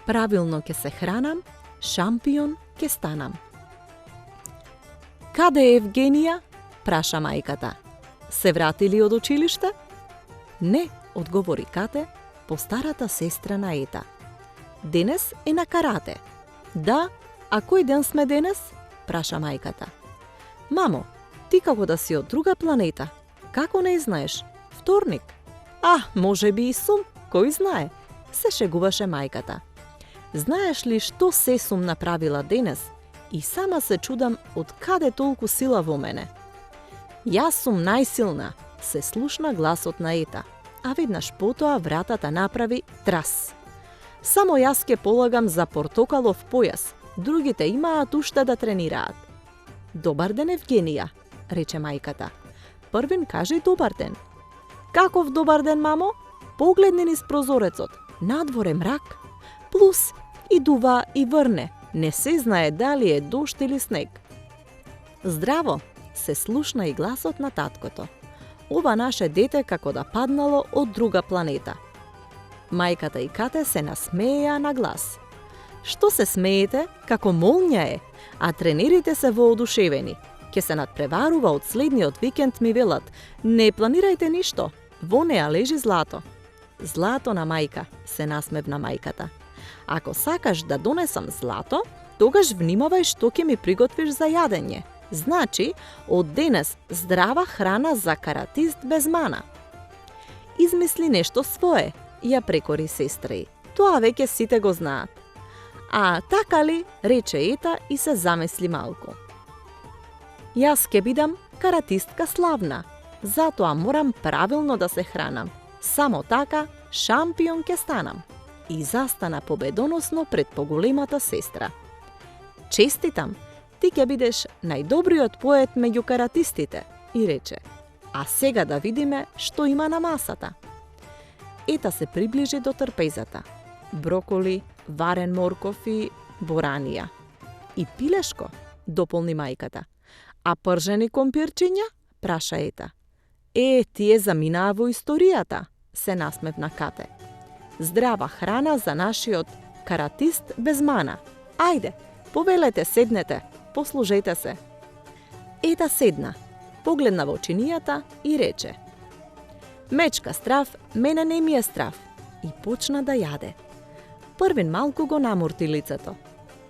Правилно ќе се хранам, шампион ќе станам. Каде е Евгенија? Праша мајката. Се врати ли од училиште? Не, одговори Кате, постарата сестра на Ета. Денес е на карате. Да, а кој ден сме денес? Праша мајката. Мамо, ти како да си од друга планета? Како не знаеш? Вторник. Може би и сум, кој знае? Се шегуваше мајката. Знаеш ли што се сум направила денес? И сама се чудам од каде толку сила во мене. Јас сум најсилна, се слушна гласот на Ета, а веднаш потоа вратата направи трас. Само јас ке полагам за портокалов појас, другите имаат уште да тренираат. Добар ден, Евгенија, рече мајката. Првин кажи добар ден. Каков добар ден, мамо? Погледни низ прозорецот, надворе мрак. Плюс и дува и врне, не се знае дали е дожд или снег. Здраво, се слушна и гласот на таткото. Ова наше дете како да паднало од друга планета. Мајката и Кате се насмееа на глас. Што се смеете, како молња е, а тренерите се воодушевени. Ке се надпреварува од следниот викенд, ми велат. Не планирајте ништо, во неа лежи злато. Злато на мајка, се насмевна мајката. Ако сакаш да донесам злато, тогаш внимавај што ќе ми приготвиш за јадење. Значи, од денес здрава храна за каратист без мана. Измисли нешто свое, ја прекори сестра ѝ. Тоа веќе сите го знаат. А така ли, рече Ета и се замисли малку. Јас ке бидам каратистка славна, затоа морам правилно да се хранам. Само така шампион ке станам. И застана победоносно пред поголемата сестра. Честитам, ти ќе бидеш најдобриот поет меѓу каратистите, и рече. А сега да видиме што има на масата. Ета се приближи до трпезата. Броколи, варен морков и боранија. И пилешко, дополни мајката. А пржени компирчиња? Праша Ета. Тие заминаа во историјата, се насмевна Кате. Здрава храна за нашиот каратист без мана. Ајде, повелете, седнете, послужете се. Ета седна, погледна во очинијата и рече. Мечка страв, мене не ми е страв. И почна да јаде. Првин малку го наморти лицето.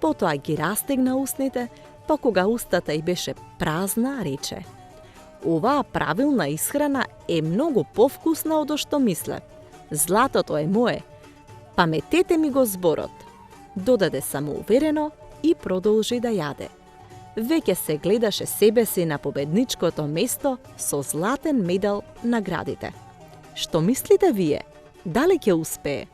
Потоа ги растегна устните, па кога устата й беше празна, рече. Оваа правилна исхрана е многу повкусна од што мислев. Златото е мое. Паметете ми го зборот. Додаде самоуверено и продолжи да јаде. Веќе се гледаше себе си на победничкото место со златен медал наградите. Што мислите вие? Дали ќе успее?